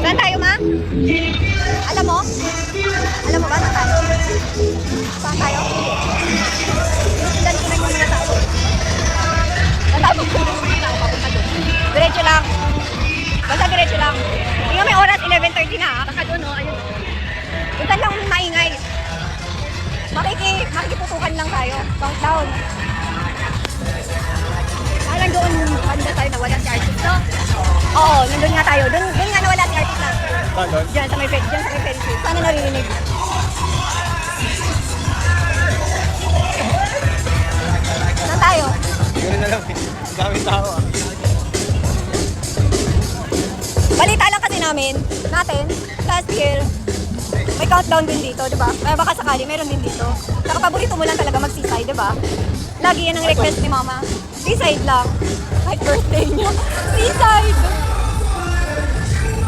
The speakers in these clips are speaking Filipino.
Saan tayo, ma? Alam mo? Alam mo ba saan tayo? Saan tayo? Ilan ko rin yung mga tao. Natapos ko rin yung mga tao papunta doon. Diretso lang. Basta diretso lang. Tingnan may oras, 11:30 na. Baka doon, no? Ayun. Doon lang maingay. Makikiputukan lang tayo. Countdown. Parang doon banda tayo nawala si artist, no? Oo, nandun nga tayo. Doon nga nawala si artist na. Diyan sa may Ferris wheel. Sana naririnig. Saan tayo? Gano'n na lang. Daming tao ah. Balita lang kasi natin, last year, may countdown din dito, di ba? Kaya baka sakali, meron din dito. Saka paborito mo lang talaga mag-seaside, di ba? Lagi yan ang request ni mama. Seaside lang. Kahit birthday niya. Seaside!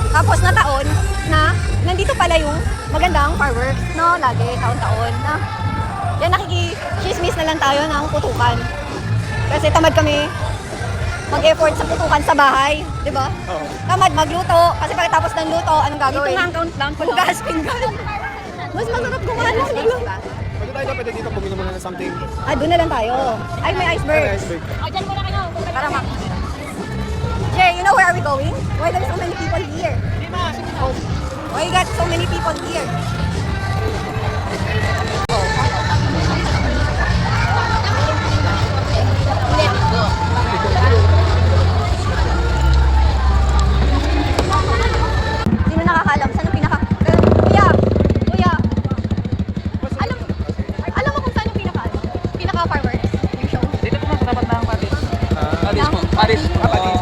Tapos na taon na nandito pala yung magandang fireworks, no? Lagi, taon-taon na. Yan, nakikismis na lang tayo ng putukan. Kasi tamad kami mag-effort sa putukan sa bahay, di ba? Oo. Tamad magluto. Kasi pagkatapos ng luto, anong gagawin? Ito nga ang countdown ko. Hugas pinggan. Mas masarap gumano. Pwede tayo pwede dito bumili muna ng something. Ah, doon na lang tayo. Ay, may iceberg. Iceberg. Diyan muna kayo. Para Jay, you know where are we going? Why there are so many people here? Oh. Why you got so many people here? Sino nakakalam? Saan ang Kuya! Kuya! Alam mo kung saan yung pinaka-fireworks? Yung show? Dito po mas dapat na ang Paris. Paris po. Paris. Paris.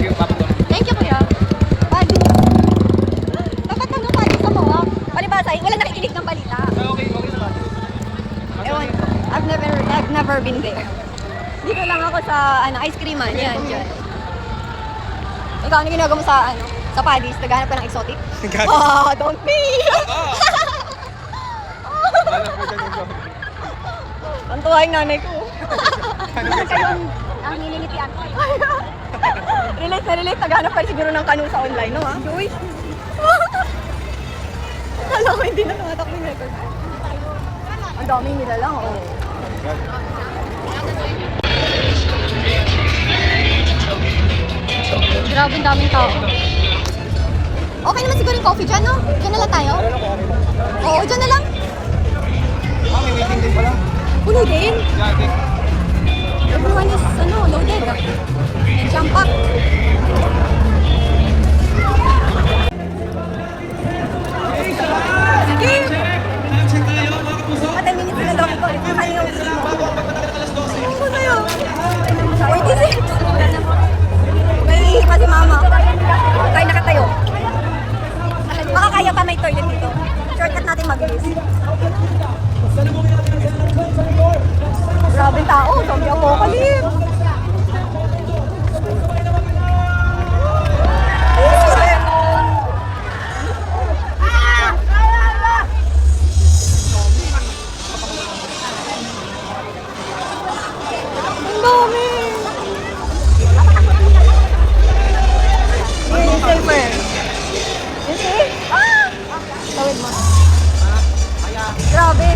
Yung papatol. Thank you, Kuya. Badi. Dapat ano Paris sa mga? Palibasa, wala nakikinig ng balita. Okay naman. Ewan, I've never been there. Dito lang ako sa ice cream man. Yan, dyan. Ikaw, ano ginagawa mo sa sa Paris? Naghahanap ka ng exotic? Don't be! Alam ko dyan yung joke. Ang tuwa yung nanay ko. Kayong ang nililitian ko. Relate na relate. Naghahanap ka siguro ng kanu sa online, no ha? Uy! Akala ko hindi na tumatak yung record. Ang daming nila lang, oh. Grabe, ang daming tao. Okay naman siguro yung coffee dyan, no? Dyan na lang tayo? Oo, dyan na lang. Ah, may waiting din pala. Puno din. Gagi. Everyone is, loaded. Jump up. Sige! Mga 10 minutes na lang ito. Ito kayo. Ano ko sa'yo? 46. May ihi pa si mama. Tayo nakatayo. Baka kaya pa may toilet dito. Shortcut natin mabilis. Grabe tao. Zombie apocalypse. Ang dami. Here, yung safer. You see? Ah! Tawid mo. Grabe.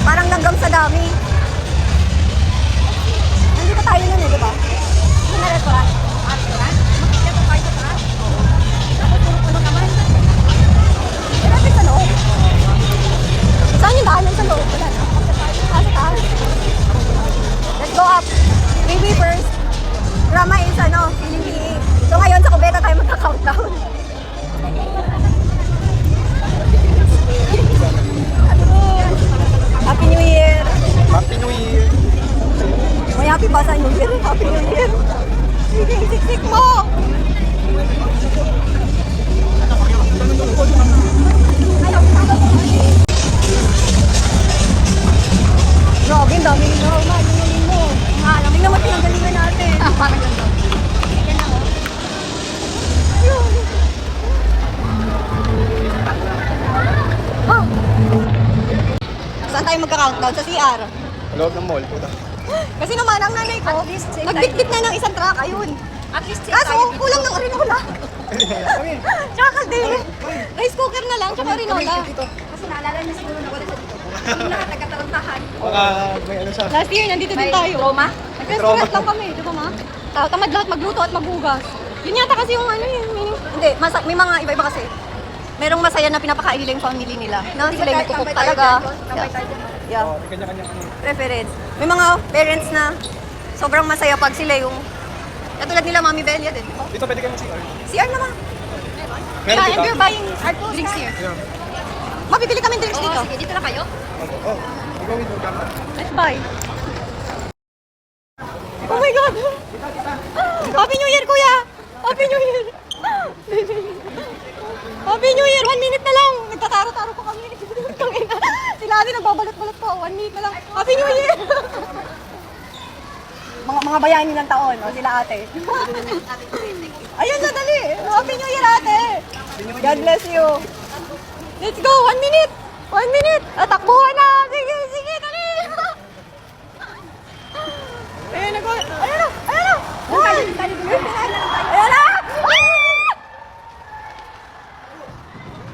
Parang langgam sa dami. Nandito tayo nun di ba? Hindi na restaurant. Restaurant? Makikita ko tayo sa taas? Oo. Tapos puno naman. Grabe sa loob. Saan yung daanan sa loob? Wala na. Sa taas. Let's go up. Maybe first. Drama is PNPA. So ngayon sa Cubeta tayo magka-countdown. Happy New Year! Happy New Year. May happy pa sa New Year. Happy New Year! Sige, siksik mo! Grabe, ang dami nyo. Magaling mo. Tingnan naman pinagalingan natin. Parang ganito. Saan tayo magka-countdown? Sa CR. Loob ng mall. Puta. Kasi naman, ang nanay ko, nagbitbit na ng isang truck. Ayun. At least kaso, kulang ng arinola. Kami. Tsaka kaldero. Rice cooker na lang, tsaka arinola. Dito. Kasi naalala niya siguro na wala siya dito. Yung lahat nagkatarantahan. Baka may ano siya. Last year, nandito din tayo. Trauma? Nag-restaurant lang kami, di ba ma? Tamad lahat magluto at maghugas. Yun yata kasi yung ano yun, meaning. Hindi, may mga iba-iba kasi. Merong masaya na pinapakaila yung family nila. Na sila yung nagkukuk talaga. Yeah. Oh, kanya-kanya ano. Preference. May mga parents na sobrang masaya pag sila yung katulad nila Mami Belia din. Oh, Dito pwede kayo mag-CR. CR naman. Meron Yeah, and dito. we're buying drinks here. Yeah. Mabibili kami drinks dito. Sige, dito na kayo. Oh, ikaw with your camera. Let's buy. Oh my God! Happy New Year, Kuya! Happy New Year! Happy New Year! 1 minute na lang! Nagtataro-taro pa kami. Tangina. Sila ate nagbabalot-balot pa. 1 minute na lang. Happy New Year! mga bayani ng taon, o sila ate. Ayun na, dali! Happy New Year, ate! God bless you! Let's go! 1 minute! 1 minute! Takbuhan na! Sige, sige, dali! Ayun na! Ayun na! Ayun na! Ayun na! Oh my God! Ayun na!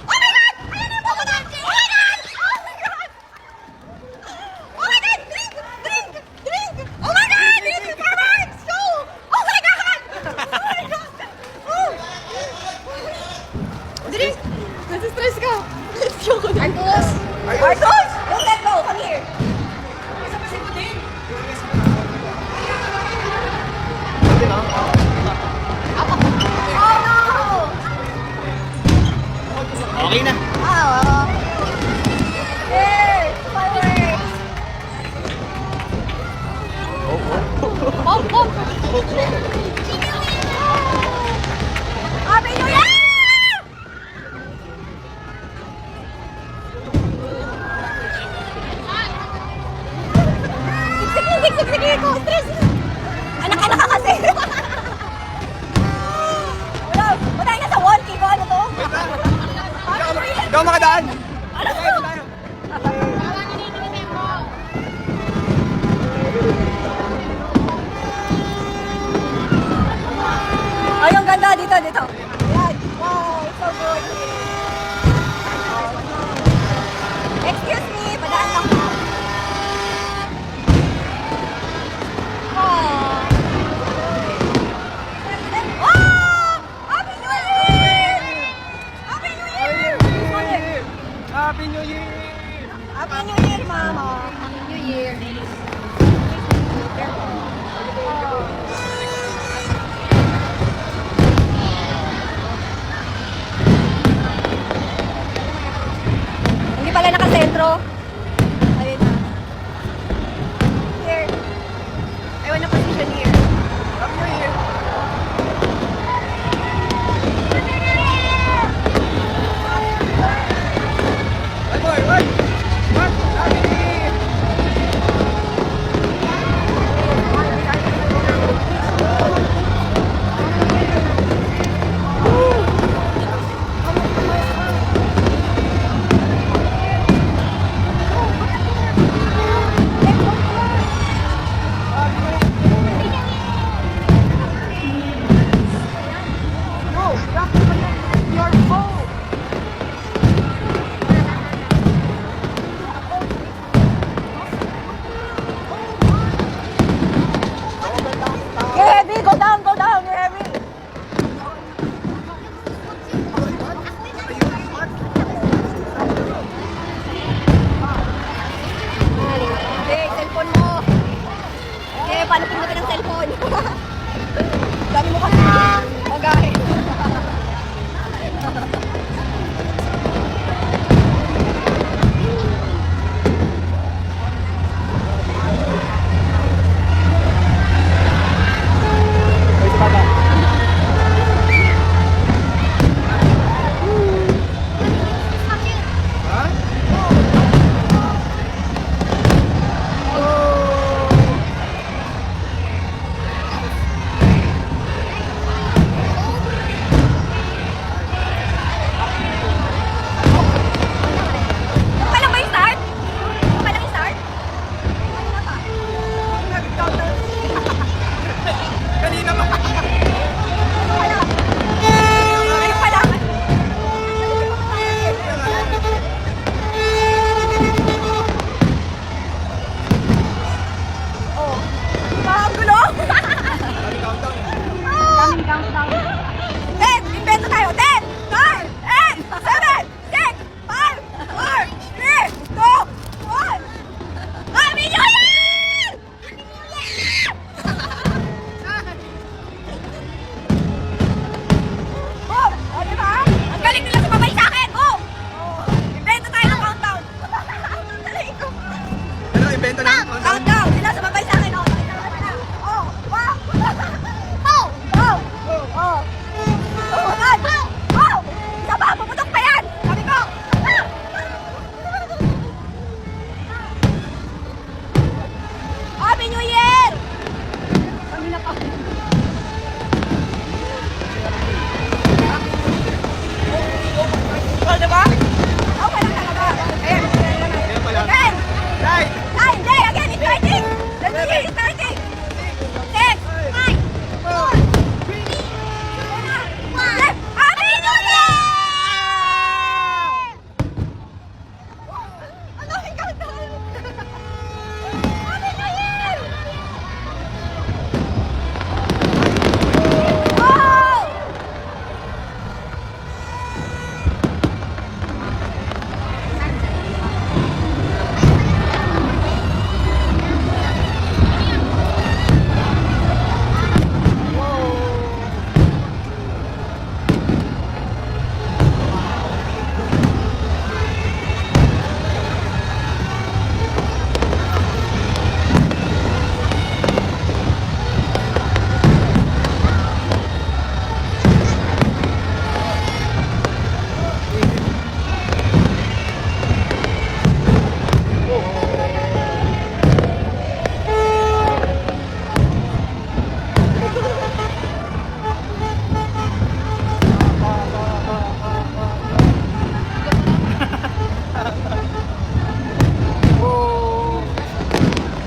Oh my God! Oh my God! Oh my God! Oh my God! Drink! Drink! Drink! Oh my God! Drink! Let's go! Oh my God! Oh my God! Oh! Drink! Nasa-stress ka! Let's go! Artos! Artos! Don't let go! Come here! Pwede na. Oh no! Okay na. Ah, Yay! Fireworks! Pom, pom! Happy New Year! Siksik ko! Stress! Anak-anak ka kasi! Wala na sa wall, Kiko. Ano to? Happy New Year! Ikaw makadaan. Ano to? Ay, ang ganda dito, dito. Yan. Wow, so good. Excuse me, padaan lang po. Oh. Oh! Happy New Year! Happy New Year! Happy New Year! Happy New Year, Mama. Happy New Year. countdown. 10! Invento tayo! 10! 9! 8! 7! 6! 5! 4! 3! 2! 1! Happy New Year! Happy New Year! Oh! O, diba? Ang galing nila sumabay sa akin! Oh! Invento tayo ng countdown! Dali ko! Ano, invento na? Countdown! Sila sumabay sa akin! Oh! Oh! Wow! Oh! Oh! Oh! Oh! Oh! Oh! Isa pa! Pumutok pa yan! Sabi ko! Happy New Year! Kami na pa. Oh, diba? Okay lang talaga. Ayan. Kaya pala. Again! Right! Nine! Hindi! Again! It's starting! The New Year is starting! 6! 5! 4! 3! 2! 1! Happy New Year! Ang daming countdown! Happy New Year! Wow!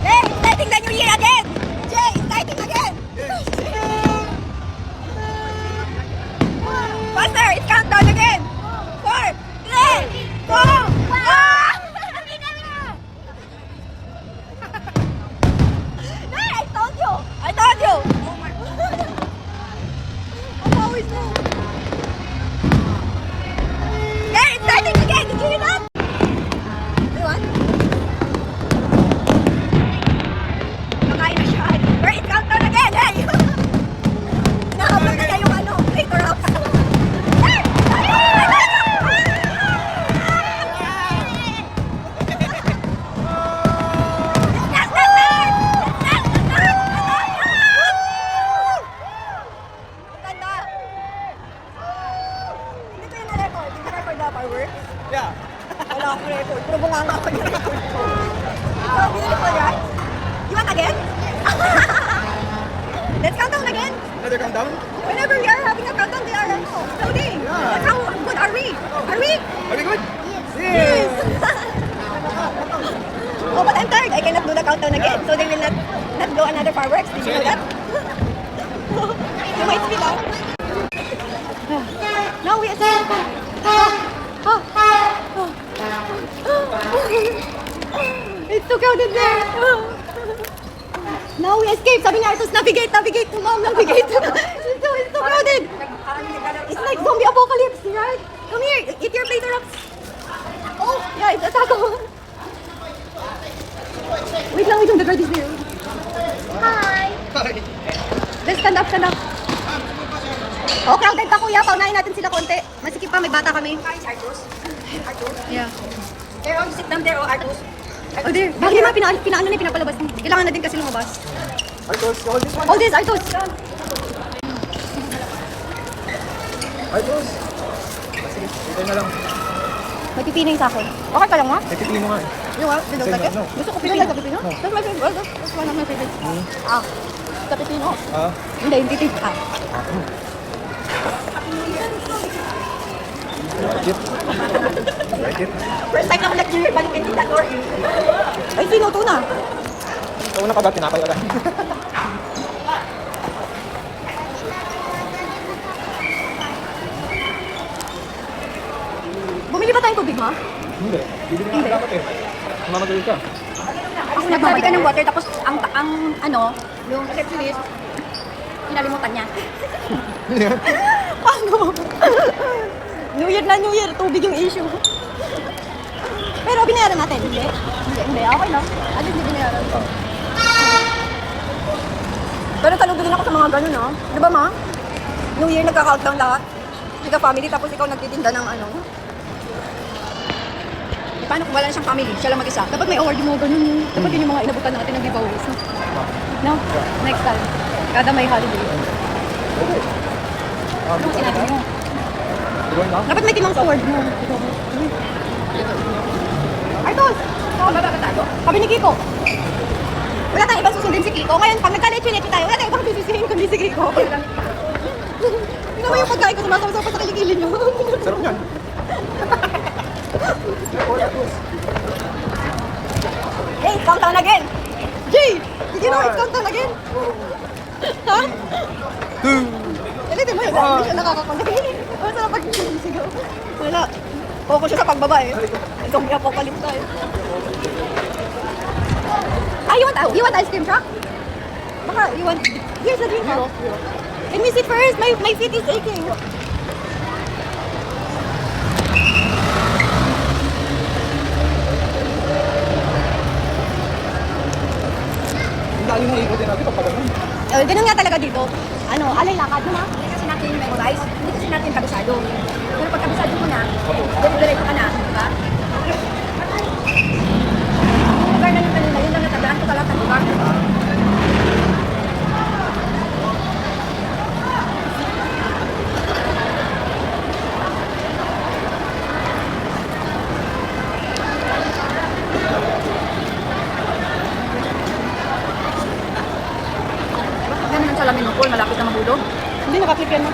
Jay, it's starting the New Year again! Jay, it's starting again! Faster, it's countdown again! 4, 3, 2, 1! Hey, I told you! I told you! Oh my God! I'm always low. Hey, it's starting again! Did you hear that? Do you want? Nakain na siya. Wait, it's countdown again! Hey! Nakablog na niya yung ano, later up. Hey! Next, next, next! Next, next! Ganda! Hindi ko yung na-record. Hindi ko record na fireworks. Yeah. Wala akong record. Pero bunganga ako yung record ko. So, beautiful, right? You want again? Let's count down again. Another countdown? Whenever we are having a countdown, they are loading. That's how good are we? Are we? Are we good? Yes. Oh, but I'm tired. I cannot do the countdown again. So they will not blow another fireworks. Did you know that? You might speed up. Now we escape. It's so crowded there. Now we escape. Sabi ni Artus, navigate, navigate. Mom, navigate. It's so crowded. It's like zombie apocalypse, right? Come here, eat your later ups. Oh, yeah, it's attack. Wait lang, the guard is there. Hi. Let's stand up, stand up. Oh, crowded ka kuya. Paunahin natin sila konti. Masikip pa, may bata kami. Artus? Artus? Yeah. There, oh, sit down there, oh, Artus. Oh, there. Bakit naman pinaano na pinapalabas mo? Kailangan na din kasi lumabas. Artos, hold this one. Oh, this, Artus. Artos. Sige, ito na lang. May pipino yung sa akin. Okay ka lang, ma? Eh, titignan mo nga. You want? You don't like it? No. Gusto ko pipino. Pipino? That's my favorite. That's one of my favorite. Ah, sa pipino. Ah. Hindi, yung pipino. Ah. Like it? Like it? First time naman nag-year, balik hindi na door. Ay, sino to na? Ito una pa ba? Tinapay agad. Bumili ba tayong tubig, ma? Hindi. Bibili nga dapat eh. Mamagaling ka. Ako nagsabi ka ng water, tapos ang ano, yung receptionist, kinalimutan niya. Ano yan? Paano? New Year na New Year, tubig yung issue. Pero binayaran natin, hindi? Hindi, okay lang. At least hindi binayaran. Pero saludo din ako sa mga ganun, no? Di ba, ma? New Year, nagka-countdown lahat. Nagka-family, tapos ikaw nagtitinda ng ano. Eh, paano kung wala na siyang family? Siya lang mag-isa. Dapat may award yung mga ganun. Dapat yun yung mga inabutan natin ng giveaways. No? Next time. Kada may holiday. Ano sinabi mo? Tuloy na? Dapat may timang award mo. Artos! Oh, baba ka tayo. Kami ni Kiko. Wala tayong ibang susundin si Kiko. Ngayon, pag nagka-leche-leche tayo, wala tayong ibang susundin kundi si Kiko. Hindi naman yung pagkain ko sumasaw pa sa kilikilin nyo. Sarap yan. Hey, it's countdown again! Jay! Did you know it's countdown again? Ha? Ulitin mo yun. Hindi siya nakakakontain. Wala sa pag-sigaw. Wala. Focus siya sa pagbaba eh. Zombie apocalypse tayo. Ah, you want ice cream truck? Baka, you want... Here's the drink. Oh. Let me sit first. My feet is aching. Ang dali mo ikutin natin pag ganun. Ganun nga talaga dito. Ano, alay lakad mo na. Hindi kasi natin memorize. Hindi kasi natin kabisado. Pero pag kabisado mo na, diretso ka na. Diba? Yung lugar na yung kanina, yun lang natagahan ko talaga ng lugar. Bakit ganun ang salamin mo, Paul? Malapit na mahulog? Hindi, nakaklik yan mo.